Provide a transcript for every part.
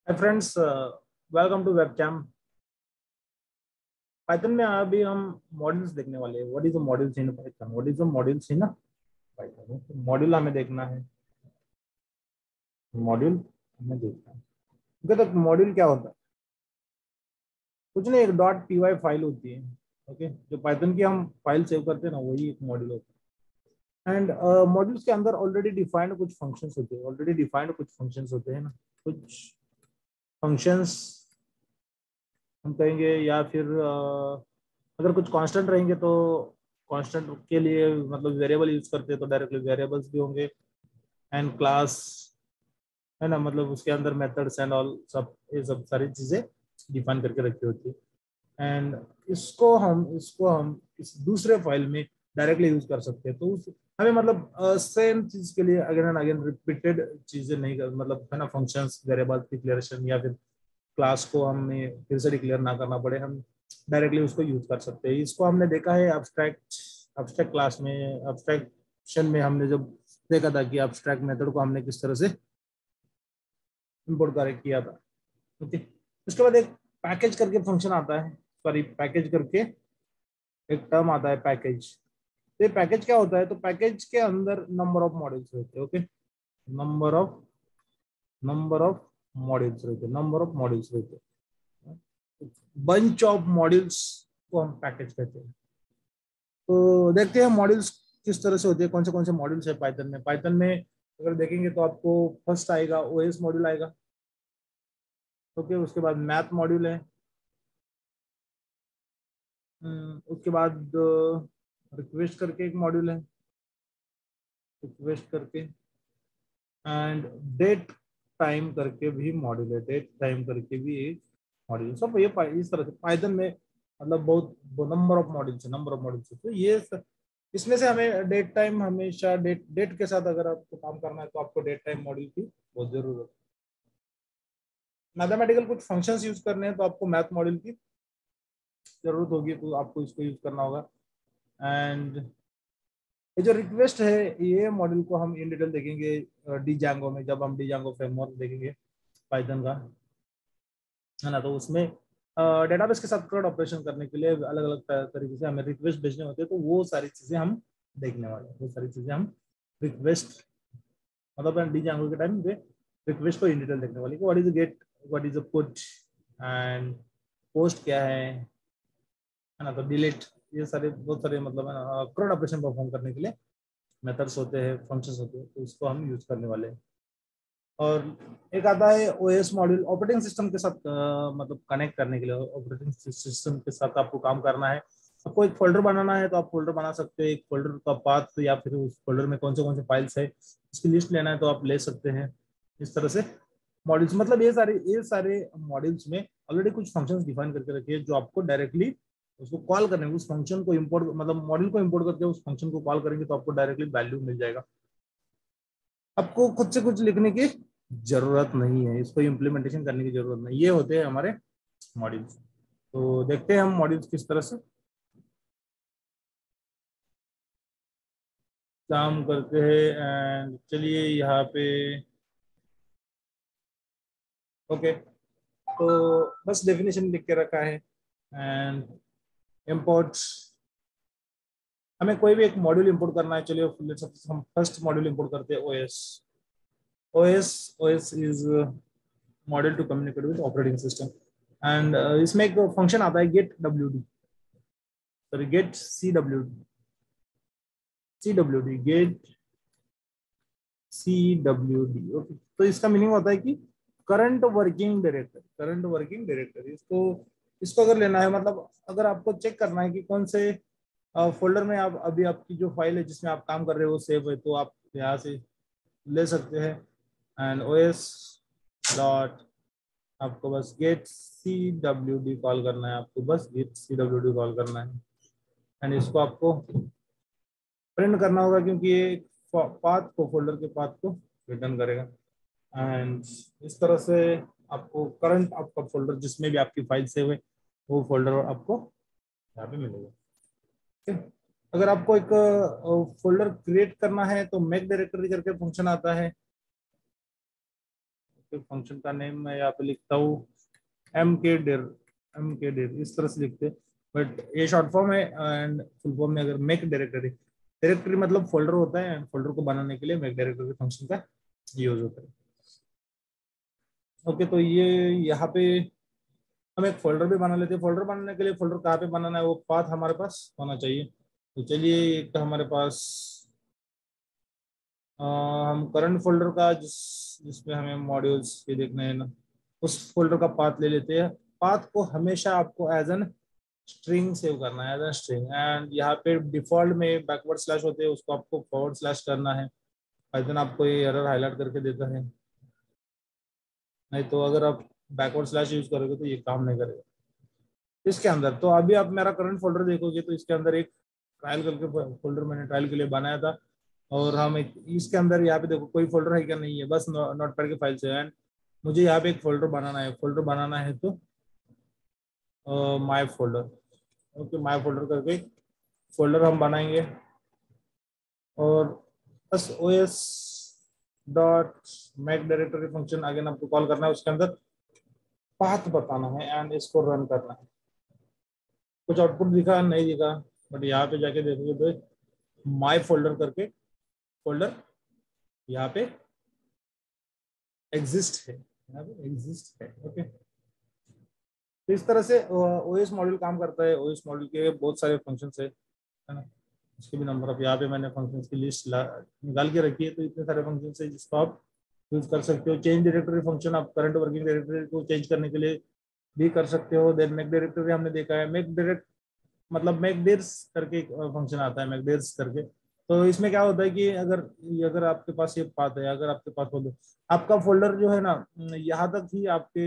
Hi friends, welcome to webcam. Python में अभी हम मॉड्यूल्स देखने वाले हैं। What is the modules in Python? What is the modules in Python? Module हमें देखना है। मॉड्यूल हमें देखना है। ओके, तो मॉड्यूल क्या होता है? कुछ नहीं, एक डॉट पी वाई फाइल होती है। ओके, जो पाइथन की हम फाइल सेव करते हैं ना, वही एक मॉड्यूल होता है। एंड मॉड्यूल्स के अंदर ऑलरेडी डिफाइंड कुछ फंक्शंस होते हैं। ऑलरेडी डिफाइंड कुछ फंक्शंस होते हैं ना, कुछ फंक्शंस हम कहेंगे, या फिर अगर कुछ कांस्टेंट रहेंगे तो कांस्टेंट के लिए मतलब वेरिएबल यूज करते हैं तो डायरेक्टली वेरिएबल्स भी होंगे। एंड क्लास है ना, मतलब उसके अंदर मेथड्स एंड ऑल सब, ये सब सारी चीजें डिफाइन करके रखी होती है। एंड इसको हम इस दूसरे फाइल में डायरेक्टली यूज कर सकते हैं। तो उस हमें मतलब सेम चीज के लिए अगेन एंड अगेन रिपीटेड चीजें नहीं कर, मतलब है ना, फंक्शंस वेरिएबल डिक्लेरेशन या फिर क्लास को हमें फिर से डिक्लेयर ना करना पड़े, हम डायरेक्टली उसको यूज कर सकते हैं। इसको हमने देखा है एब्स्ट्रैक्ट एब्स्ट्रैक्ट क्लास में, एब्स्ट्रैक्शन में हमने जब देखा था कि एब्स्ट्रैक्ट मेथड को हमने किस तरह से इंपोर्ट कर किया था। ओके, उसके बाद एक पैकेज करके फंक्शन आता है, सॉरी पैकेज करके एक टर्म आता है पैकेज। तो ये पैकेज क्या होता है? तो पैकेज के अंदर नंबर ऑफ मॉड्यूल्स रहते हैं। Okay, number of number of modules रहते हैं। बंच ऑफ मॉड्यूल्स को हम पैकेज कहते हैं। तो देखते हैं मॉड्यूल्स किस तरह से होते हैं, कौन से मॉड्यूल्स है पाइथन में। पाइथन में अगर देखेंगे तो आपको फर्स्ट आएगा ओएस मॉड्यूल आएगा। ओके, उसके बाद मैथ मॉड्यूल है। उसके बाद रिक्वेस्ट करके एक मॉड्यूल है, रिक्वेस्ट करके। एंड डेट टाइम करके भी मॉड्यूल है, डेट टाइम करके भी एक मॉड्यूल। सब ये इस तरह से पाइथन में मतलब बहुत नंबर ऑफ मॉड्यूल्स है, नंबर ऑफ मॉड्यूल्स है। तो ये इसमें से हमें डेट टाइम हमेशा डेट डेट के साथ अगर आपको काम करना है तो आपको डेट टाइम मॉड्यूल की बहुत जरूरत है। मैथमेटिकल कुछ फंक्शंस यूज करने हैं तो आपको मैथ मॉड्यूल की जरूरत होगी, तो आपको इसको यूज करना होगा। एंड ये जो रिक्वेस्ट है, ये मॉड्यूल को हम इन डिटेल देखेंगे डी जैंगो में, जब हम डी जैंगो फ्रेमवर्क देखेंगे पाइथन का, है ना। तो उसमें डेटाबेस के साथ क्रोड ऑपरेशन करने के लिए अलग अलग तरीके से हमें रिक्वेस्ट भेजने होते हैं। तो वो सारी चीजें हम देखने वाले हैं, वो सारी चीजें हम रिक्वेस्ट मतलब डी जैंगो के टाइम पे रिक्वेस्ट को इन डिटेल देखने वाले, what is get, what is put, and post क्या है ना, तो डिलीट, ये सारे बहुत सारे मतलब है ना क्रोड ऑपरेशन परफॉर्म करने के लिए मेथड्स होते हैं, फंक्शंस होते हैं, तो उसको हम यूज करने वाले हैं। और एक आता है ओएस मॉड्यूल, ऑपरेटिंग सिस्टम के साथ मतलब कनेक्ट करने के लिए। ऑपरेटिंग सिस्टम के साथ आपको काम करना है, आपको एक फोल्डर बनाना है तो आप फोल्डर बना सकते हैं। एक फोल्डर का पाथ या फिर उस फोल्डर में कौन से फाइल्स है इसकी लिस्ट लेना है तो आप ले सकते हैं। इस तरह से मॉड्यूल्स, मतलब ये सारे मॉड्यूल्स में ऑलरेडी कुछ फंक्शंस डिफाइन करके रखिए जो आपको डायरेक्टली उसको कॉल करने, उस फंक्शन को इंपोर्ट मतलब मॉड्यूल को इंपोर्ट करके उस फंक्शन को कॉल करेंगे तो आपको डायरेक्टली वैल्यू मिल जाएगा। आपको खुद से कुछ लिखने की जरूरत नहीं है, इसको इम्प्लीमेंटेशन करने की जरूरत नहीं। ये होते हैं हमारे मॉड्यूल्स। तो देखते हैं हम मॉड्यूल्स किस तरह से काम करते हैं। एंड चलिए यहाँ पे, ओके, तो बस डेफिनेशन लिख के रखा है। एंड इंपोर्ट, हमें कोई भी एक मॉड्यूल इंपोर्ट करना है। चलिए हम फर्स्ट मॉड्यूल इंपोर्ट करते हैं OS. OS is module to communicate with operating system. And इसमें एक फंक्शन आता है get W D, sorry get C W D get CWD। Okay, तो इसका मीनिंग होता है कि करंट वर्किंग डायरेक्टर इसको इसको अगर लेना है, मतलब अगर आपको चेक करना है कि कौन से फोल्डर में आप अभी आपकी जो फाइल है जिसमें आप काम कर रहे हो वो सेव है, तो आप यहाँ से ले सकते हैं। एंड OS डॉट, आपको बस गेट CWD कॉल करना है, आपको बस गेट CWD कॉल करना है। एंड इसको आपको प्रिंट करना होगा क्योंकि ये पाथ को, फोल्डर के पाथ को रिटर्न करेगा। एंड इस तरह से आपको करंट आपका फोल्डर जिसमें भी आपकी फाइल सेव है वो फोल्डर आपको यहाँ पे मिलेगा। ठीक है? अगर आपको एक फोल्डर क्रिएट करना है तो मेक डायरेक्टरी करके फंक्शन आता है। फंक्शन का नेम मैं यहाँ पे लिखता हूँ mkdir, mkdir इस तरह से लिखते हैं, बट ये शॉर्ट फॉर्म है। एंड फुल फॉर्म में अगर मेक डायरेक्टरी, डायरेक्टरी मतलब फोल्डर होता है, एंड फोल्डर को बनाने के लिए मेक डायरेक्टरी फंक्शन का यूज होता है। ओके, तो ये यहाँ पे हम एक फोल्डर भी बना लेते हैं। फोल्डर बनाने के लिए फोल्डर कहाँ पे बनाना है वो पाथ हमारे पास होना चाहिए। तो चलिए एक हमारे पास हम करंट फोल्डर का जिसमें हमें मॉड्यूल्स ये देखना है ना, उस फोल्डर का पाथ ले लेते हैं। पाथ को हमेशा आपको एज एन स्ट्रिंग सेव करना है, एज एन स्ट्रिंग। एंड यहाँ पे डिफॉल्ट में बैकवर्ड स्लैश होते हैं, उसको आपको फॉरवर्ड स्लैश करना है। पाइथन आपको ये एरर हाईलाइट करके देता है, नहीं तो अगर आप बैकवर्ड स्लैश यूज करोगे तो ये काम नहीं करेगा इसके अंदर। तो अभी आप मेरा करंट फोल्डर देखोगे तो इसके अंदर एक ट्रायल करके फोल्डर मैंने ट्रायल के लिए बनाया था, और हम एक इसके अंदर यहाँ पे देखो कोई फोल्डर है क्या, नहीं है, बस नोटपैड की फाइल से। एंड मुझे यहाँ पे एक फोल्डर बनाना है, फोल्डर बनाना है तो my folder. Okay, my folder करके फोल्डर हम बनाएंगे, और बस os dot make directory function again आपको कॉल करना है, उसके अंदर पाथ बताना है एंड इसको रन करना है। कुछ आउटपुट दिखा नहीं दिखा, बट यहाँ पे जाके देखोगे तो माय फोल्डर करके फोल्डर यहाँ पे एग्जिस्ट है, यहाँ पे एग्जिस्ट है। ओके, तो इस तरह से ओएस मॉड्यूल काम करता है। ओएस मॉड्यूल के बहुत सारे फंक्शंस है ना, इसके भी नंबर। अब यहाँ पे मैंने फंक्शंस की लिस्ट निकाल के रखी है, तो इतने सारे फंक्शंस है जिसको आप यूज कर सकते हो। चेंज डायरेक्टरी फंक्शन आप करंट वर्किंग डायरेक्टरी को चेंज करने के लिए भी कर सकते हो। देन मेक डायरेक्टरी हमने देखा है, मेक डायरेक्ट मतलब मेकडिर्स करके एक फंक्शन आता है, मेकडिर्स करके। तो इसमें क्या होता है कि अगर आपके पास ये पाथ है, अगर आपके पास फोल्डर, आपका फोल्डर जो है ना, यहाँ तक ही आपके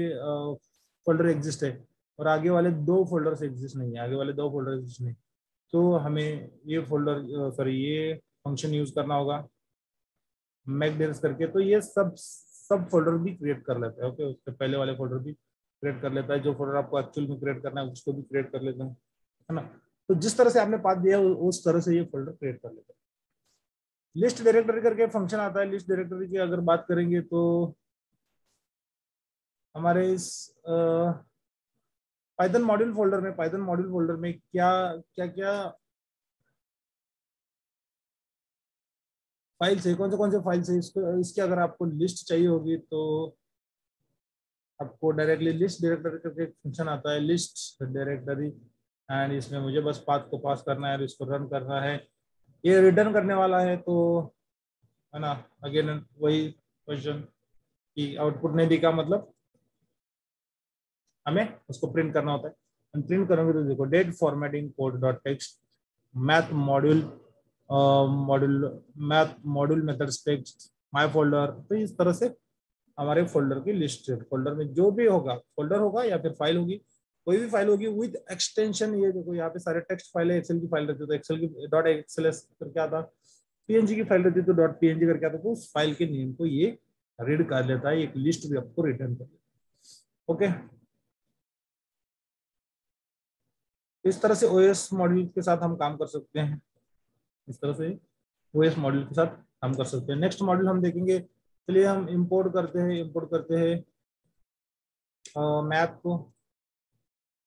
फोल्डर एग्जिस्ट है, और आगे वाले दो फोल्डर्स एग्जिस्ट नहीं है, आगे वाले दो फोल्डर एग्जिस्ट नहीं। तो हमें ये फोल्डर सॉरी ये फंक्शन यूज करना होगा मेकडिर्स करके। तो ये सब फोल्डर भी क्रिएट कर लेता है। ओके, उसके पहले वाले फोल्डर भी क्रिएट कर लेता है, जो फोल्डर आपको एक्चुअल में क्रिएट करना है उसको भी क्रिएट कर लेता है ना। तो जिस तरह से आपने पाथ दिया उस तरह से ये फोल्डर क्रिएट कर लेता है। लिस्ट डायरेक्टरी करके फंक्शन आता है। लिस्ट डायरेक्टरी की अगर बात करेंगे तो हमारे इस पाइथन मॉड्यूल फोल्डर में क्या क्या क्या फाइल्स है, कौन से फाइल्स है, इसको इसकी अगर आपको लिस्ट चाहिए होगी तो आपको डायरेक्टली लिस्ट डायरेक्टरी करके फंक्शन आता है, लिस्ट डायरेक्टरी। एंड इसमें मुझे बस पाथ को पास करना है और इसको रन करना है। ये रिटर्न करने वाला है, तो है ना, अगेन वही क्वेश्चन कि आउटपुट नहीं दिखा मतलब हमें उसको प्रिंट करना होता है। प्रिंट करेंगे तो देखो date formatting code dot text math module math module methods text my folder. तो इस तरह से हमारे फोल्डर की लिस्ट है। फोल्डर में जो भी होगा, फोल्डर होगा या फिर फाइल होगी, कोई भी फाइल होगी विद एक्सटेंशन। ये देखो यहाँ पे सारे टेक्स्ट फाइल है, एक्सेल की फाइल रहती है तो एक्सेल की डॉट एक्सएलएस करके आता, पीएनजी की फाइल रहती है तो डॉट पीएनजी करके आता, तो उस फाइल के नेम को ये रीड कर लेता है, एक लिस्ट भी आपको रिटर्न कर देता है। ओके, इस तरह से ओएस मॉड्यूल के साथ हम काम कर सकते हैं। इस तरह से ओएस मॉड्यूल के साथ काम कर सकते हैं। नेक्स्ट मॉड्यूल हम देखेंगे, चलिए हम इंपोर्ट करते हैं मैथ को।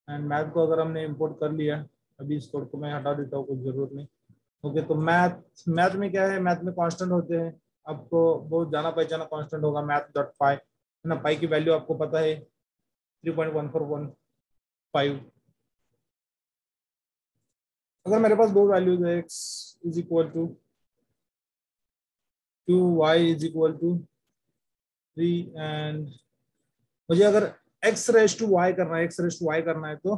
एंड मैथ को अगर हमने इंपोर्ट कर लिया, अभी इस कोड को मैं हटा देता हूँ, कुछ जरूरत नहीं। ओके, तो मैथ में क्या है, मैथ में कांस्टेंट होते हैं। आपको बहुत जाना पहचाना कांस्टेंट होगा मैथ डॉट पाई, है ना। पाई की वैल्यू आपको पता है 3.1415। अगर मेरे पास दो वैल्यूज है, x is equal to 2, y is equal to 3, and मुझे अगर x रेस टू y करना है, तो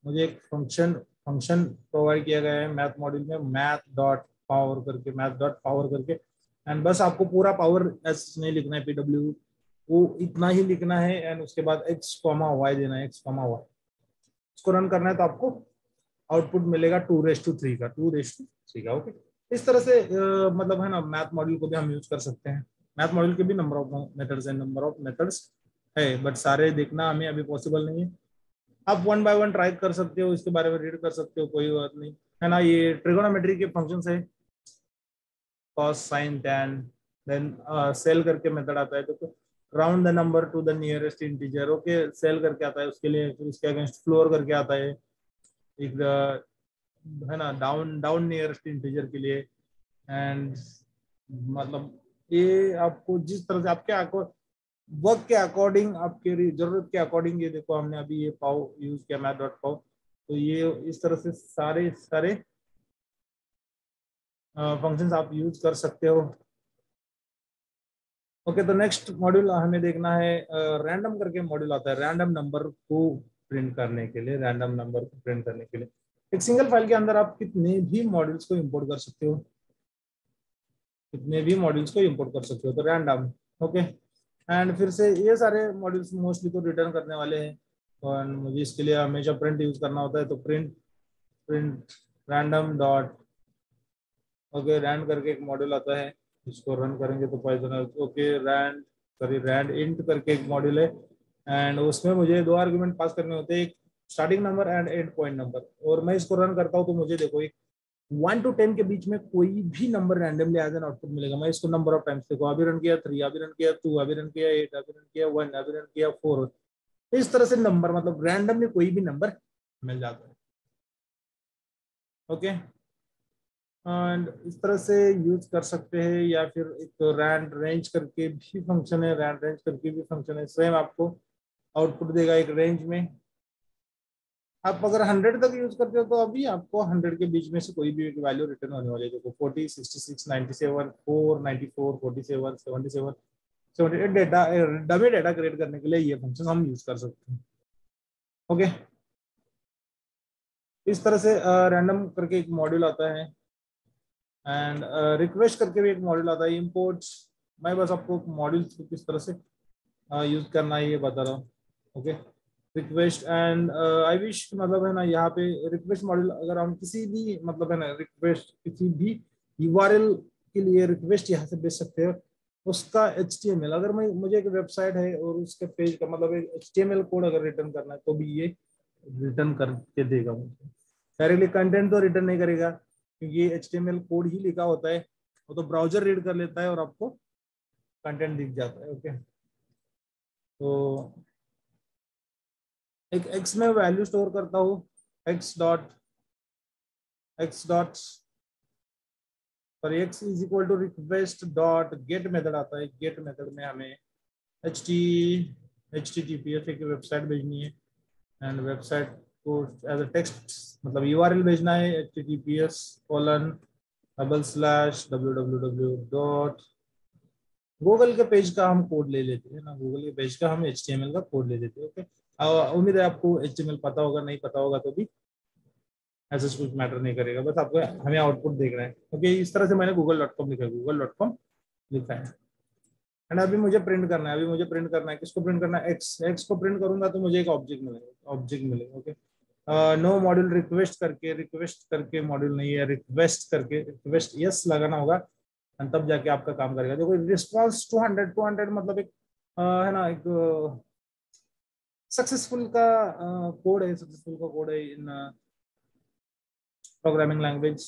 मुझे एक फंक्शन प्रोवाइड किया गया है मैथ मॉड्यूल में, मैथ डॉट पावर करके। एंड बस आपको पूरा पावर एस नहीं लिखना है, पीडब्ल्यू वो इतना ही लिखना है, एंड उसके बाद x कॉमा वाई देना है, x कॉमा वाई। इसको रन करना है तो आपको आउटपुट मिलेगा 2 रेस टू 3 का, 2 रेस टू 3 का। ओके, इस तरह से मतलब है ना, मैथ मॉड्यूल को भी हम यूज कर सकते हैं। मैथ मॉड्यूल के भी नंबर ऑफ मेथड्स है, है, बट सारे देखना हमें अभी पॉसिबल नहीं है। आप वन बाय वन ट्राई कर सकते हो, इसके बारे में रीड कर सकते हो, कोई बात नहीं, है ना। ये ट्रिगोनोमेट्री के फंक्शंस है, cos sine tan, then ceil करके मेथड आता है। तो round the number to the nearest integer, okay, ceil करके आता है उसके लिए, फिर उसके अगेंस्ट फ्लोर करके आता है एक, है ना, डाउन डाउन नियरेस्ट इंटीजर के लिए। एंड मतलब ये आपको जिस तरह से आपके वर्क के अकॉर्डिंग, आपके जरूरत के अकॉर्डिंग, ये देखो हमने अभी ये पाओ यूज किया, मैथ डॉट पाओ, तो ये इस तरह से सारे सारे फंक्शंस आप यूज कर सकते हो। ओके, तो नेक्स्ट मॉड्यूल हमें देखना है, रैंडम करके मॉड्यूल आता है रैंडम नंबर को प्रिंट करने के लिए। रैंडम नंबर को प्रिंट करने के लिए एक सिंगल फाइल के अंदर आप कितने भी मॉड्यूल्स को इंपोर्ट कर सकते हो, कितने भी मॉड्यूल्स को इंपोर्ट कर सकते हो, तो रैंडम। ओके, एंड फिर से ये सारे मॉड्यूल्स मोस्टली तो रिटर्न करने वाले हैं, और मुझे इसके लिए हमेशा प्रिंट यूज करना होता है, तो print print random dot, okay, rand करके एक मॉड्यूल आता है, इसको रन करेंगे तो Python, okay, rand sorry rand int करके एक मॉड्यूल है, एंड उसमें मुझे दो आर्गुमेंट पास करने होते हैं, एक starting number and and point number. और मैं इसको रन करता हूँ तो मुझे देखो एक 1 to 10 के बीच में कोई भी number randomly as an output मिलेगा। मैं इसको नंबर ऑफ टाइम्स देखो, अभी रन किया 3, अभी रन किया 2, अभी रन किया 8, अभी रन किया 1, अभी रन किया 4। तो इस तरह से नंबर मतलब रैंडमली कोई भी नंबर मिल जाता है। ओके, एंड इस तरह से यूज कर सकते हैं, या फिर एक रैंड रेंज करके भी फंक्शन है, रैंड रेंज करके भी फंक्शन है, सेम आपको आउटपुट देगा एक रेंज में। आप अगर 100 तक यूज करते हो तो अभी आपको 100 के बीच में से कोई भी एक वैल्यू रिटर्न होने वाली है। देखो 40, 66, 97, 4, 94, 47, 77, 78 डेटा, डमी डेटा क्रिएट करने के लिए ये फंक्शन हम यूज कर सकते हैं। ओके, इस तरह से रैंडम करके एक मॉड्यूल आता है, एंड रिक्वेस्ट करके भी एक मॉड्यूल आता है, इम्पोर्ट। मैं बस आपको मॉड्यूल किस तरह से यूज करना है ये बता रहा हूँ। Okay, request and I wish, मतलब है ना, यहाँ पे रिक्वेस्ट मॉड्यूल अगर हम किसी भी मतलब है ना रिक्वेस्ट किसी भी यूआरएल के लिए रिक्वेस्ट यहाँ से भेज सकते हैं, उसका HTML, अगर मैं मुझे एक वेबसाइट है और उसके पेज का मतलब एक HTML कोड अगर रिटर्न करना है तो भी ये रिटर्न करके देगा मुझे। डायरेक्टली कंटेंट तो रिटर्न नहीं करेगा, क्योंकि ये HTML कोड ही लिखा होता है, वो तो ब्राउजर रीड कर लेता है और आपको कंटेंट दिख जाता है। ओके, तो एक एक्स में वैल्यू स्टोर करता हूँ, x dot x is equal to request dot get method आता है। गेट मेथड में हमें HTTPS एक वेबसाइट भेजनी है, एंड वेबसाइट को एज अ टेक्स्ट मतलब URL भेजना है, https://www डॉट, गूगल के पेज का हम कोड ले लेते हैं ना, गूगल के पेज का हम HTML का कोड ले लेते हैं। ओके, उम्मीद है आपको HTML पता होगा, नहीं पता होगा तो भी ऐसा कुछ मैटर नहीं करेगा, बस आपको हमें आउटपुट देखना है। ओके, इस तरह से मैंने google.com लिखा है, google.com लिखा है, एंड अभी मुझे प्रिंट करना है, अभी मुझे प्रिंट करना है, किसको प्रिंट करना है, एक्स को प्रिंट करूंगा तो मुझे एक ऑब्जेक्ट मिलेगा। ओके, नो मॉड्यूल रिक्वेस्ट करके मॉड्यूल नहीं है, रिक्वेस्ट करके रिक्वेस्ट यस लगाना होगा, और तब जाके आपका काम करेगा। देखो रिस्पॉन्स 200 मतलब एक है ना, एक सक्सेसफुल का कोड है, सक्सेसफुल का कोड है इन programming language,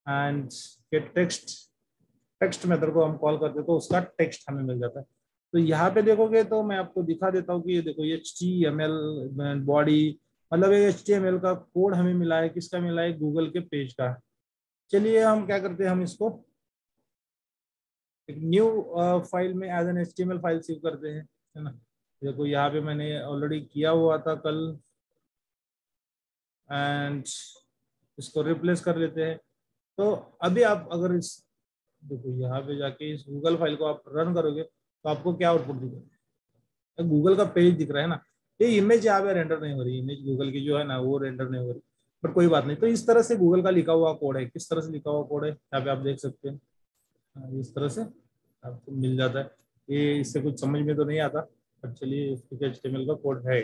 and gate text method को हम कॉल करते हैं तो उसका टेक्स्ट हमें मिल जाता है। तो यहाँ पे देखोगे तो मैं आपको दिखा देता हूँ कि ये देखो, ये HTML बॉडी मतलब ये HTML का कोड हमें मिला है, किसका मिला है, गूगल के पेज का। चलिए हम क्या करते हैं, हम इसको एक न्यू फाइल में as an HTML file save करते हैं, है ना। देखो यहाँ पे मैंने ऑलरेडी किया हुआ था कल, एंड इसको रिप्लेस कर लेते हैं। तो अभी आप अगर इस देखो यहाँ पे जाके इस गूगल फाइल को आप रन करोगे तो आपको क्या आउटपुट दिखेगा, गूगल का पेज दिख रहा है ना। ये इमेज यहाँ पे रेंडर नहीं हो रही, इमेज गूगल की जो है ना वो रेंडर नहीं हो रही, पर कोई बात नहीं। तो इस तरह से गूगल का लिखा हुआ कोड है, किस तरह से लिखा हुआ कोड है यहाँ पे आप देख सकते हैं, इस तरह से आपको मिल जाता है। ये इससे कुछ समझ में तो नहीं आता, पर चलिए HTML का कोड है,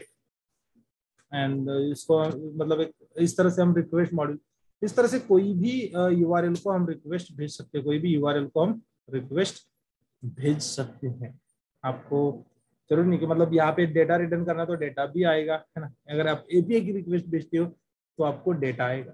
एंड इसको मतलब एक इस तरह से हम रिक्वेस्ट मॉड्यूल, इस तरह से कोई भी URL को हम रिक्वेस्ट भेज सकते हैं, कोई भी URL को हम रिक्वेस्ट भेज सकते हैं। आपको जरूरी नहीं कि मतलब यहाँ पे डेटा रिटर्न करना तो डेटा भी आएगा, है ना। अगर आप API की रिक्वेस्ट भेजते हो तो आपको डेटा आएगा।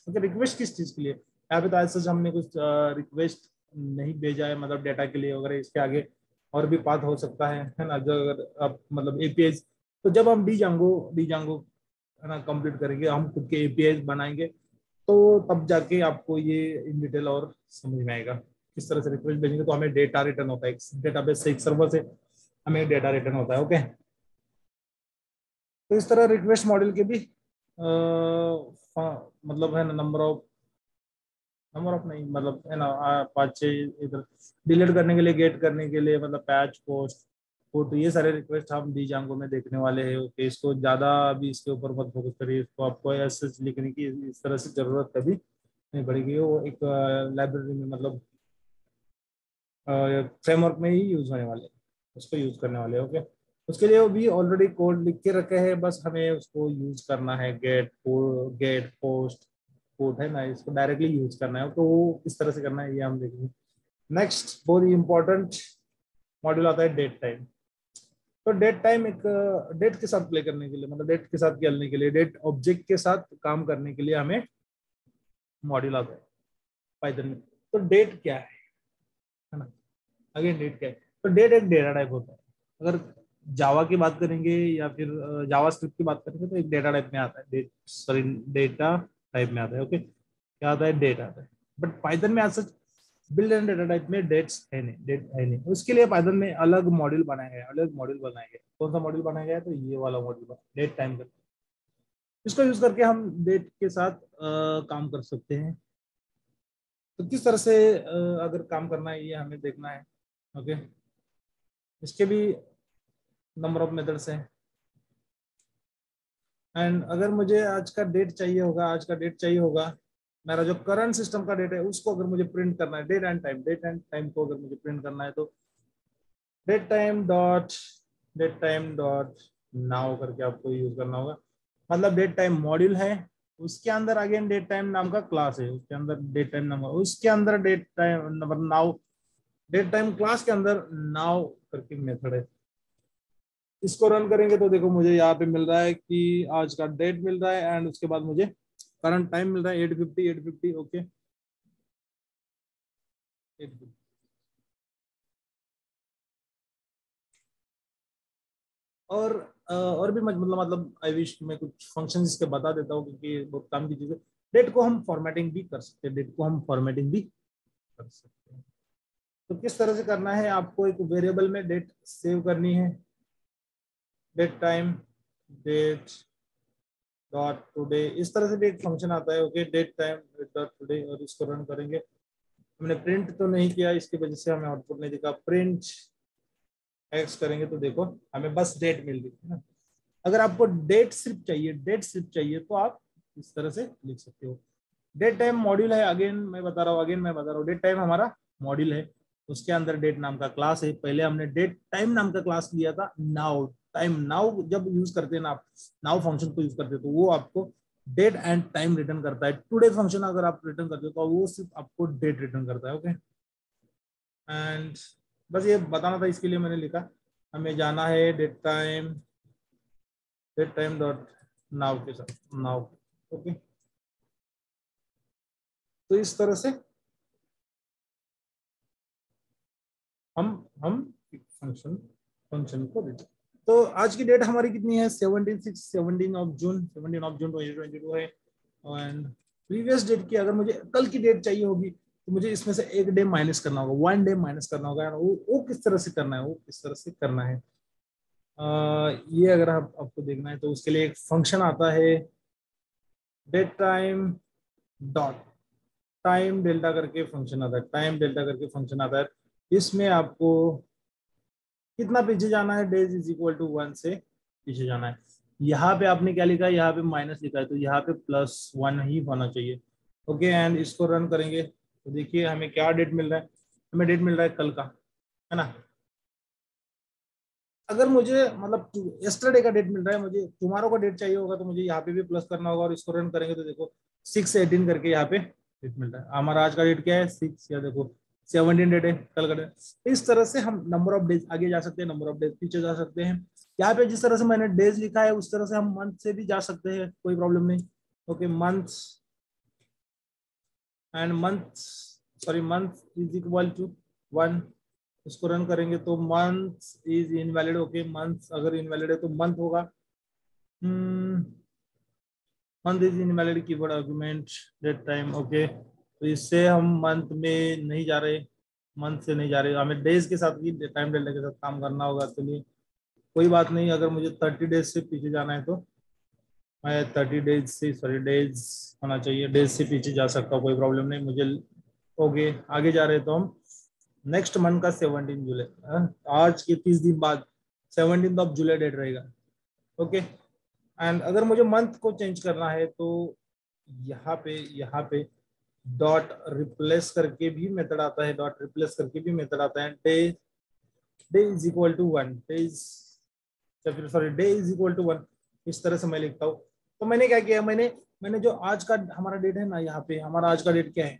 ओके, रिक्वेस्ट किस चीज के लिए, यहाँ पे तो आज सच हमने कुछ रिक्वेस्ट नहीं भेजा है मतलब डेटा के लिए वगैरह, इसके आगे और भी पाथ हो सकता है ना, जो अगर आप मतलब एपीआई, तो जब हम डी जांगो है ना कंप्लीट करेंगे, हम खुद के एपीआई बनाएंगे, तो तब जाके आपको ये इन डिटेल और समझ में आएगा किस तरह से रिक्वेस्ट भेजेंगे तो हमें डेटा रिटर्न होता है, एक डेटाबेस से, एक सर्वर से हमें डेटा रिटर्न होता है। ओके, तो इस तरह रिक्वेस्ट मॉडल के भी मतलब है ना, नंबर ऑफ नहीं, मतलब है ना, 5-6 इधर डिलीट करने के लिए, गेट करने के लिए, मतलब पैच, पोस्ट, फोटो, ये सारे रिक्वेस्ट हम डी जांगो में देखने वाले हैं। ओके, इसको ज्यादा अभी इसके ऊपर मत फोकस करिए, इसको आपको ऐसे लिखने की इस तरह से जरूरत कभी नहीं पड़ेगी, वो एक लाइब्रेरी में मतलब फ्रेमवर्क में ही यूज होने वाले, उसको यूज करने वाले। ओके, उसके लिए वो भी ऑलरेडी कोड लिख के रखे हैं, बस हमें उसको यूज करना है, गेट पोस्ट कोड है ना, इसको डायरेक्टली यूज करना है, तो वो किस तरह से करना है ये हम देखेंगे। नेक्स्ट बहुत ही इंपॉर्टेंट मॉड्यूल आता है डेट टाइम। तो डेट टाइम एक डेट के साथ प्ले करने के लिए, मतलब डेट के साथ खेलने के लिए, डेट ऑब्जेक्ट के साथ काम करने के लिए हमें मॉड्यूल आता है पाइथन में। तो डेट क्या है ना, अगेन डेट क्या है, तो डेट एक डेटा टाइप होता है। अगर जावा की बात करेंगे या फिर जावा स्क्रिप्ट की बात करेंगे तो एक डेटा टाइप में आता है, डेटा टाइप में आता है। ओके, क्या आता है, डेट आता है। बट पाइथन में आज सच बिल्ड एंड डेटा टाइप में डेट है नहीं, उसके लिए पाइथन में अलग मॉड्यूल बनाया गया, अलग मॉड्यूल बनाया गया। कौन सा मॉड्यूल बनाया गया है, तो ये वाला मॉड्यूल बना, डेट टाइम का। इसको यूज करके हम डेट के साथ काम कर सकते हैं। तो किस तरह से अगर काम करना है ये हमें देखना है। ओके, इसके भी नंबर ऑफ मेथड्स हैं। एंड अगर मुझे आज का डेट चाहिए होगा, मेरा जो करंट सिस्टम का डेट है उसको अगर मुझे प्रिंट करना है, डेट एंड टाइम को अगर मुझे प्रिंट करना है, तो डेट टाइम डॉट नाउ करके आपको यूज करना होगा। मतलब डेट टाइम मॉड्यूल है, उसके अंदर अगेन डेट टाइम नाम का क्लास है, उसके अंदर डेट टाइम नाम, उसके अंदर date time number now, date time class के अंदर नाउ करके मेथड है। इसको रन करेंगे तो देखो मुझे यहाँ पे मिल रहा है कि आज का डेट मिल रहा है, एंड उसके बाद मुझे करंट टाइम मिल रहा है 8:50। ओके, 8:50। और भी मतलब आई विश मैं कुछ फंक्शन इसके बता देता हूँ, क्योंकि बहुत काम की चीज है। डेट को हम फॉर्मेटिंग भी कर सकते हैं, तो किस तरह से करना है, आपको एक वेरिएबल में डेट सेव करनी है, date time date dot today, इस तरह से भी एक फंक्शन आता है। Okay, date time dot today, और इसको रन करेंगे। हमने प्रिंट तो नहीं किया, इसकी वजह से हमें आउटपुट नहीं दिखा। प्रिंट एक्स करेंगे तो देखो हमें बस डेट मिल रही है ना। अगर आपको डेट सिर्फ चाहिए तो आप इस तरह से लिख सकते हो। डेट टाइम मॉड्यूल है, अगेन मैं बता रहा हूँ, डेट टाइम हमारा मॉड्यूल है, उसके अंदर डेट नाम का क्लास है। पहले हमने डेट टाइम नाम का क्लास लिया था, नाउ जब यूज करते हैं ना आप, नाउ फंक्शन को यूज करते हो, तो वो आपको डेट एंड टाइम रिटर्न करता है। टुडे फंक्शन अगर आप रिटर्न करते हो तो वो सिर्फ आपको डेट रिटर्न करता है। ओके, एंड बस ये बताना था, इसके लिए मैंने लिखा। हमें जाना है डेट टाइम डॉट नाउ के साथ, नाउ। ओके, तो इस तरह से हम फंक्शन फंक्शन को देते हैं। तो आज की डेट हमारी कितनी है, 17 ऑफ जून 2022 है। एंड प्रीवियस डेट की अगर मुझे कल की डेट चाहिए होगी, तो मुझे इसमें से एक डे माइनस करना होगा, 1 डे माइनस करना होगा। वो किस तरह से करना है, ये अगर आपको देखना है तो उसके लिए एक फंक्शन आता है, date time dot time delta करके फंक्शन आता है, इसमें आपको कितना पीछे जाना है, डेज इज इक्वल टू 1 से पीछे जाना है। यहाँ पे आपने क्या लिखा है, यहाँ पे माइनस लिखा है, तो यहाँ पे +1 ही होना चाहिए। ओके, एंड इसको रन करेंगे तो देखिए हमें क्या डेट मिल रहा है, हमें डेट मिल रहा है कल का, है ना। अगर मुझे मतलब यस्टरडे का डेट मिल रहा है, मुझे टुमारो का डेट चाहिए होगा, तो मुझे यहाँ पे भी प्लस करना होगा, और इसको रन करेंगे तो देखो 6/18 करके यहाँ पे डेट मिल रहा है। हमारा आज का डेट क्या है, 6, या देखो 17 डेट है, कल का डेट। इस तरह से हम नंबर ऑफ डेज आगे जा सकते हैं, नंबर ऑफ डेज पीछे जा सकते हैं। यहाँ पे जिस तरह से मैंने डेज लिखा है उस तरह से हम मंथ से भी जा सकते हैं, कोई प्रॉब्लम नहीं। Okay, month is equal to 1, इसको रन करेंगे तो month is invalid. Okay, month अगर इनवैलिड है तो मंथ होगा। Month is invalid keyword argument date time. Okay, तो इससे हम मंथ में नहीं जा रहे, मंथ से नहीं जा रहे, हमें डेज के साथ ही टाइम डेल्टा के साथ काम करना होगा। चलिए कोई बात नहीं, अगर मुझे 30 डेज से पीछे जाना है तो मैं 30 डेज से, सॉरी डेज होना चाहिए, डेज से पीछे जा सकता हूँ, कोई प्रॉब्लम नहीं मुझे। ओके, आगे जा रहे हैं तो हम नेक्स्ट मंथ का 17 जुलाई, आज के 30 दिन बाद 17 ऑफ जुलाई डेट रहेगा। ओके, एंड अगर मुझे मंथ को चेंज करना है तो यहाँ पे डॉट रिप्लेस करके भी मेथड आता है, डॉट रिप्लेस करके भी मेथड आता है। Day day is equal to 1, day is, या फिर sorry day is equal to 1, इस तरह से मैं लिखता हूँ। तो मैंने क्या किया, मैंने जो आज का हमारा डेट है ना, यहाँ पे हमारा आज का डेट क्या है,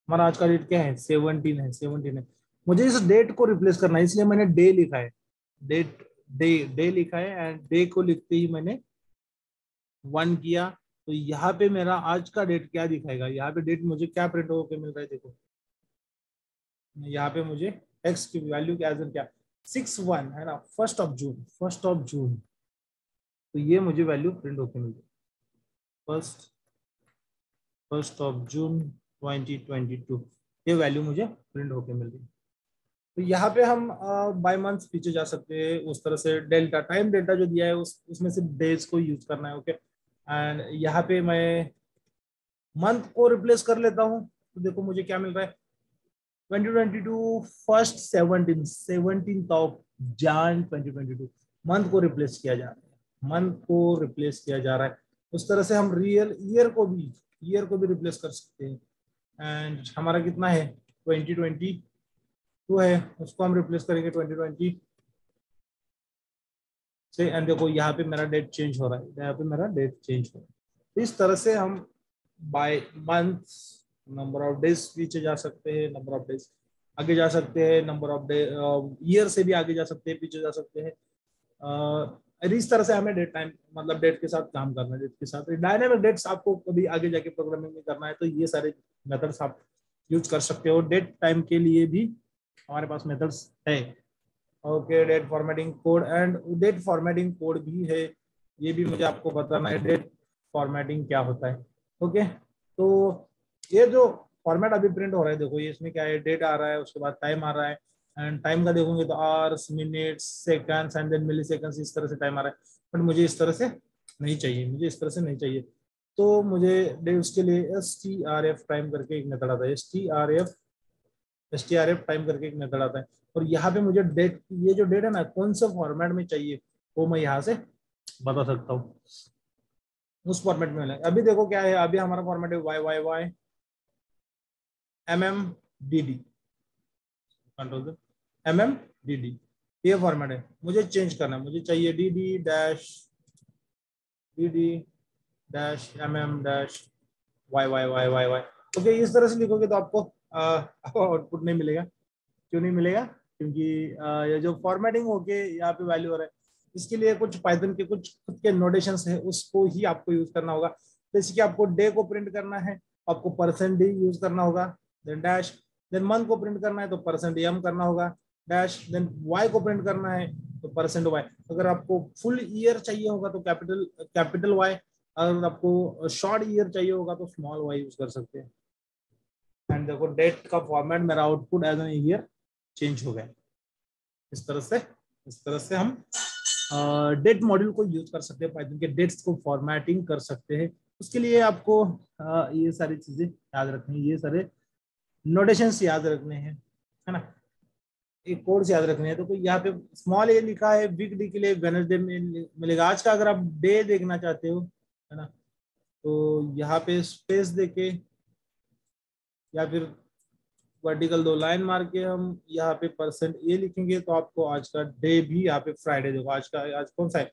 हमारा आज का डेट क्या है, 17 है, 17 है। मुझे इस डेट को रिप्लेस करना है, इसलिए मैंने डे लिखा है, डेट, डे लिखा है, एंड डे को लिखते ही मैंने 1 किया। तो यहाँ पे मेरा आज का डेट क्या दिखाएगा, यहाँ पे डेट मुझे क्या प्रिंट होकर मिल रहा है, देखो यहाँ पे मुझे एक्स की वैल्यू क्या क्या 6-1 है ना, 1 जून, 1 जून। तो ये मुझे वैल्यू प्रिंट होकर मिल रही है, फर्स्ट ऑफ जून 2022, ये वैल्यू मुझे प्रिंट होकर मिल रही है। तो यहाँ पे हम बाय मंथ पीछे जा सकते हैं, उस तरह से डेल्टा, टाइम डेल्टा जो दिया है उसमें से डेज को यूज करना है। ओके, एंड यहाँ पे मैं मंथ को रिप्लेस कर लेता हूँ, तो देखो मुझे क्या मिल रहा है, 2022 फर्स्ट 17 ऑफ जान 2022, मंथ को रिप्लेस किया जा रहा है, मंथ को रिप्लेस किया जा रहा है। उस तरह से हम रियल ईयर को भी रिप्लेस कर सकते हैं। एंड हमारा कितना है, 2022 है, उसको हम रिप्लेस करेंगे 2020 से। एंड देखो यहाँ पे मेरा डेट चेंज हो रहा है, यहाँ पे मेरा डेट चेंज हो रहा है। तो इस तरह से हम by month number of days पीछे जा सकते हैं, नंबर ऑफ डेज आगे जा सकते हैं, नंबर ऑफ डे ईयर से भी आगे जा सकते हैं, पीछे जा सकते हैं। इस तरह से हमें डेट टाइम मतलब डेट के साथ काम करना है, डेट के साथ डायनेमिक डेट्स आपको कभी आगे जाके प्रोग्रामिंग में करना है तो ये सारे मेथड्स आप यूज कर सकते हो। डेट टाइम के लिए भी हमारे पास मेथड्स है। Okay, date formatting code, and date formatting code भी है, ये भी मुझे आपको बताना है डेट फॉर्मेटिंग क्या होता है। ओके, तो ये जो फॉर्मेट अभी प्रिंट हो रहा है, देखो ये इसमें क्या है, डेट आ रहा है, उसके बाद टाइम आ रहा है, एंड टाइम का देखोगे तो hours, minutes, seconds and then milliseconds, इस तरह से टाइम आ रहा है। बट मुझे इस तरह से नहीं चाहिए, मुझे इस तरह से नहीं चाहिए। तो मुझे उसके लिए STRF टाइम करके एक मेथड आता है, STRF टाइम करके एक मेथड आता है। और यहाँ पे मुझे डेट, ये जो डेट है ना, कौन सा फॉर्मेट में चाहिए वो मैं यहाँ से बता सकता हूँ, उस फॉर्मेट में मिलेगा। अभी देखो क्या है, अभी हमारा फॉर्मेट है YYY MMDD, कंट्रोल MMDD, ये फॉर्मेट है, मुझे चेंज करना है, मुझे चाहिए DD-MM-YYYYY। ओके, इस तरह से लिखोगे तो आपको आउटपुट नहीं मिलेगा। क्यों नहीं मिलेगा, क्योंकि ये जो फॉर्मेटिंग होके यहाँ पे वैल्यू हो रहा है, इसके लिए कुछ पाइथन के कुछ खुद के नोटेशंस है, उसको ही आपको यूज करना होगा। जैसे कि आपको डे को प्रिंट करना है, आपको %d यूज करना होगा, देन डैश, देन मंथ को प्रिंट करना है तो %m करना होगा, डैश, देन y को प्रिंट करना है तो %y। अगर आपको फुल ईयर चाहिए होगा तो कैपिटल Y, अगर आपको शॉर्ट ईयर चाहिए होगा तो स्मॉल y यूज कर सकते हैं। एंड देखो डेट का फॉर्मेट मेरा output as an year change हो गया। इस तरह से हम डेट मॉड्यूल को यूज कर सकते हैं, पाइथन के डेट्स को फॉर्मेटिंग कर सकते हैं। उसके लिए आपको ये सारी चीजें याद रखनी है, ये सारे नोटेशंस याद रखने हैं, है ना, एक कोड्स याद रखने हैं। तो यहाँ पे स्मॉल ए लिखा है, बिग डी के लिए वेडनेसडे मिलेगा। आज का अगर आप डे देखना चाहते हो, है ना, तो यहाँ पे स्पेस देके या फिर वर्टिकल 2 लाइन मार के हम यहाँ पे %a लिखेंगे तो आपको आज का डे भी यहाँ पे फ्राइडे देखो, आज कौन सा है,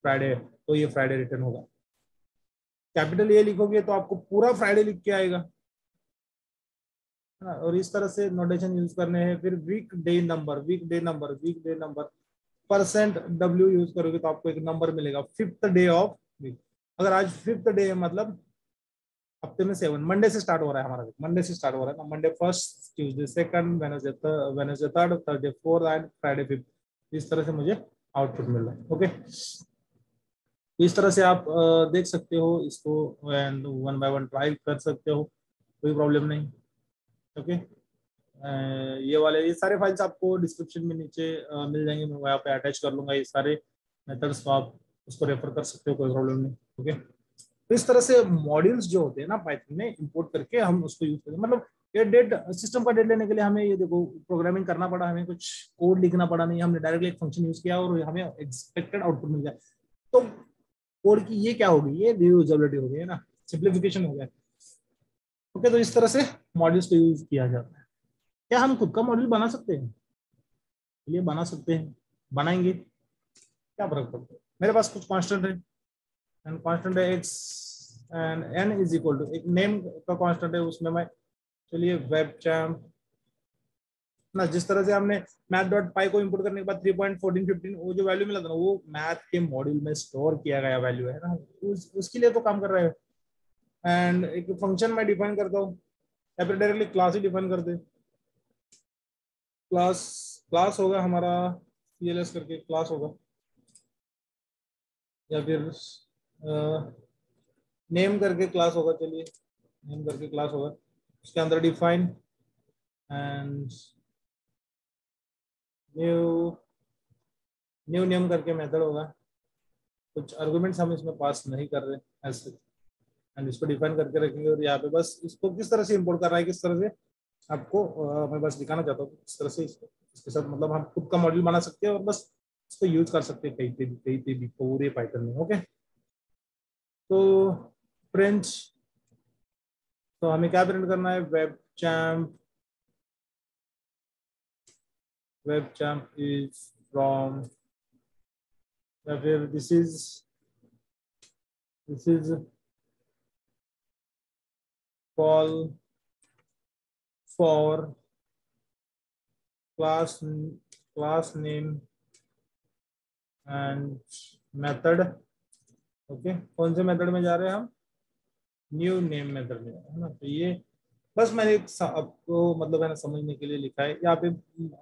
फ्राइडे है, तो ये फ्राइडे रिटर्न होगा। कैपिटल ए लिखोगे तो आपको पूरा फ्राइडे लिख के आएगा, है ना। और इस तरह से नोटेशन यूज करने हैं। फिर week day number %w use करोगे तो आपको एक नंबर मिलेगा, 5th डे ऑफ वीक। अगर आज 5th डे है मतलब हफ्ते में 7 मंडे से स्टार्ट हो रहा है हमारा, मंडे से स्टार्ट हो रहा है ना, Monday first, Tuesday second, Wednesday third, Thursday fourth and Friday fifth, इस तरह से मुझे आउटपुट मिल रहा है। ओके, इस तरह से आप देख सकते हो इसको and one by one try कर सकते हो, कोई प्रॉब्लम नहीं। ओके, ये वाले ये सारे फाइल्स आपको डिस्क्रिप्शन में नीचे मिल जाएंगे, मैं वहाँ पे अटैच कर लूंगा ये सारे मेथड्स, तो आप उसको रेफर कर सकते हो, कोई प्रॉब्लम नहीं। ओके, तो इस तरह से मॉड्यूल्स जो होते हैं ना पाइथन में इंपोर्ट करके हम उसको यूज करते हैं। मतलब ये डेट सिस्टम का डेट लेने के लिए हमें ये देखो प्रोग्रामिंग करना पड़ा, हमें कुछ कोड लिखना पड़ा नहीं, हमने डायरेक्टली एक फंक्शन यूज किया और हमें एक्सपेक्टेड आउटपुट मिल गया। तो कोड की ये क्या होगी, ये रियूजेबिलिटी हो गई है ना, सिंप्लीफिकेशन हो गया। ओके, तो इस तरह से मॉड्यूल्स को यूज किया जाता है। क्या हम खुद का मॉड्यूल बना सकते हैं? ये बना सकते हैं, बनाएंगे, क्या फर्क पड़ता है। मेरे पास कुछ कांस्टेंट है एंड कांस्टेंट है x and n is equal to एक नेम का कांस्टेंट है, उसमें मैं चलिए वेब चैम्प ना, जिस तरह से हमने मैथ डॉट पाई को इंपोर्ट करने के बाद 3.1415 वो जो वैल्यू मिला था ना, वो मैथ के मॉड्यूल में स्टोर किया गया वैल्यू है ना, उसके लिए तो काम कर रहा है। एंड एक फंक्शन मैं डिफाइन करता हूँ या फिर डायरेक्टली क्लास ही डिफाइन कर दे। क्लास क्लास होगा हमारा CLS करके क्लास होगा, या फिर नेम करके क्लास होगा, चलिए नेम करके क्लास होगा, उसके अंदर define and new new name करके मेथड होगा। कुछ आर्गुमेंट्स हम इसमें पास नहीं कर रहे ऐसे, एंड इसको डिफाइन करके रखेंगे। और यहाँ पे बस इसको किस तरह से इंपोर्ट कर रहा है, किस तरह से आपको मैं बस दिखाना चाहता हूँ किस तरह से इसके साथ मतलब हम खुद का मॉड्यूल बना सकते हैं और बस इसको यूज कर सकते हैं कहीं पे भी पूरे पाइथन में। ओके, तो प्रिंट, तो हमें क्या प्रिंट करना है, वेब चैम्प इज फ्रॉम, या फिर this is call for class name and method. Okay, कौन से मेथड में जा रहे हैं हम, न्यू नेम मेथड में है ना। तो ये बस मैंने एक आपको मतलब है ना समझने के लिए लिखा है। यहाँ पे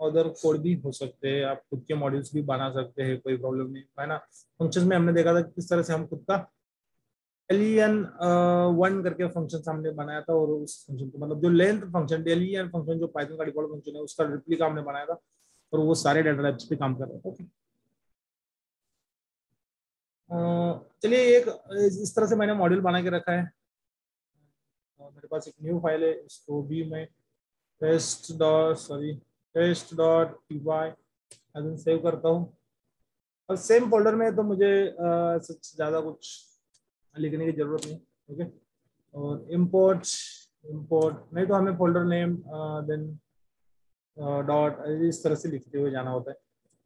अदर कोड भी हो सकते हैं, आप खुद के मॉड्यूल्स भी बना सकते हैं, कोई प्रॉब्लम नहीं है ना। फंक्शंस में हमने देखा था किस तरह से हम खुद का len1 करके फंक्शन हमने बनाया था, और उस फंक्शन को मतलब जो लेंथ फंक्शन len फंक्शन जो पाइथन का डिफॉल्ट फंक्शन है उसका रिप्लिका हमने बनाया था, और वो सारे डाटा टाइप्स पे काम कर रहा है। ओके, चलिए एक इस तरह से मैंने मॉड्यूल बना के रखा है, और मेरे पास एक न्यू फाइल है, इसको भी मैं टेस्ट.py सेव करता हूँ। और सेम फोल्डर में तो मुझे सच ज़्यादा कुछ लिखने की जरूरत नहीं। ओके, और इंपोर्ट इंपोर्ट नहीं तो हमें फोल्डर नेम देन डॉट इस तरह से लिखते हुए जाना होता है।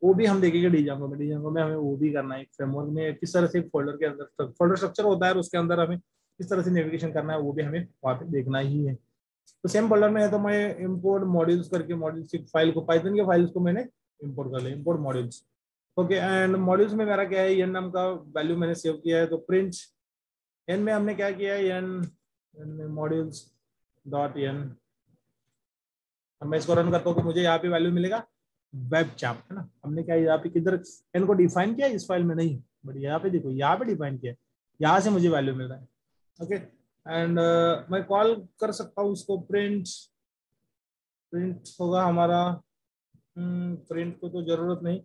वो भी हम देखेंगे डीजांगो में हमें वो भी करना है। एक फ्रेमवर्क में किस तरह से फोल्डर के अंदर फोल्डर स्ट्रक्चर होता है और उसके अंदर हमें किस तरह से नेविगेशन करना है, वो भी हमें वहाँ पे देखना ही है। तो सेम फोल्डर में है तो मैं इंपोर्ट मॉड्यूल्स करके मॉड्यूल्स की फाइल को पाइथन के फाइल्स को मैंने इंपोर्ट कर लिया, import modules. Okay, and modules में मेरा क्या है, एन नाम का वैल्यू मैंने सेव किया है, तो प्रिंट एन में हमने क्या किया है, एन मॉड्यूल्स डॉट एन। मैं इसको रन करता हूँ तो मुझे यहाँ पे वैल्यू मिलेगा वेब चैम्प, है ना। हमने क्या यहाँ पे किधर एन को डिफाइन किया इस फाइल में नहीं, बट यहाँ पे देखो यहाँ पे डिफाइन किया, यहाँ से मुझे वैल्यू मिल रहा है। ओके, एंड मैं कॉल कर सकता हूँ उसको, प्रिंट होगा हमारा, प्रिंट को तो जरूरत नहीं,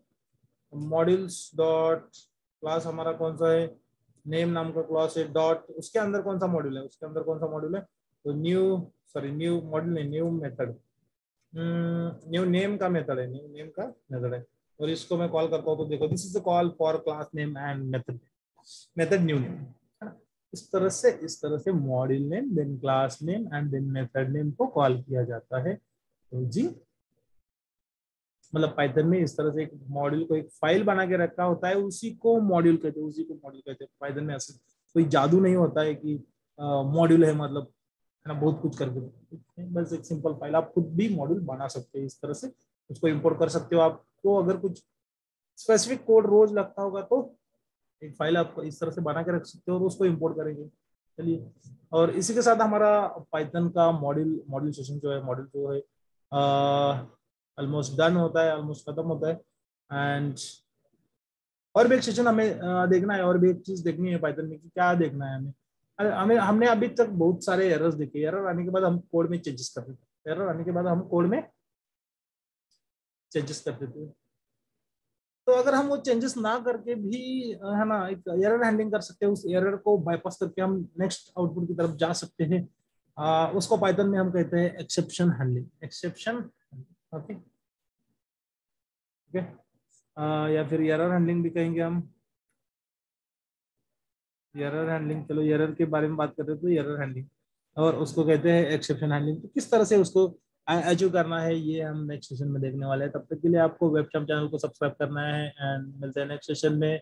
मॉड्यूल्स डॉट क्लास हमारा कौन सा है, नेम नाम का क्लास है, डॉट उसके अंदर कौन सा मॉड्यूल है, उसके अंदर कौन सा मॉड्यूल है, तो न्यू मॉड्यूल नहीं, न्यू मेथड, न्यू नेम का मेथड है, न्यू नेम का मेथड है। और इसको मैं कॉल करता हूँ तो देखो this is the call for class name and method new name, है ना। इस तरह से module name then class name and then method name को कॉल किया जाता है। तो जी मतलब पाइथन में इस तरह से एक मॉड्यूल को एक फाइल बना के रखा होता है, उसी को मॉड्यूल कहते हैं, उसी को मॉड्यूल कहते हैं। पाइथन में ऐसे कोई जादू नहीं होता है कि मॉड्यूल है मतलब है ना बहुत कुछ करके, बस एक सिंपल फाइल। आप खुद भी मॉड्यूल बना सकते हैं इस तरह से, उसको इंपोर्ट कर सकते हो। आपको अगर कुछ स्पेसिफिक कोड रोज लगता होगा तो एक फाइल आप इस तरह से बना के रख सकते हो और उसको इंपोर्ट करेंगे। चलिए, और इसी के साथ हमारा पाइथन का मॉड्यूल सेशन जो है ऑलमोस्ट डन होता है, ऑलमोस्ट खत्म होता है। एंड और भी एक सेशन हमें देखना है, और भी एक चीज देखनी है पाइथन में कि क्या देखना है हमें। हमने अभी तक बहुत सारे एरर्स देखे, एरर आने के बाद हम कोड में चेंजेस करते थे, एरर आने के बाद हम कोड में चेंजेस करते थे। तो अगर हम वो चेंजेस ना करके भी है ना एक एरर हैंडलिंग कर सकते हैं, उस एरर को बाईपास करके हम नेक्स्ट आउटपुट की तरफ जा सकते हैं। उसको पाइथन में हम कहते हैं एक्सेप्शन हैंडलिंग, एक्सेप्शन। ओके, ठीक है। या फिर एरर हैंडलिंग भी कहेंगे हम, एरर हैंडलिंग। चलो एरर के बारे में बात कर रहे थे, तो एरर हैंडलिंग, और उसको कहते हैं एक्सेप्शन हैंडलिंग। तो किस तरह से उसको अचीव करना है, ये हम नेक्स्ट सेशन में देखने वाले हैं। तब तक के लिए आपको वेबसाइट चैनल को सब्सक्राइब करना है, एंड मिलते हैं नेक्स्ट सेशन में।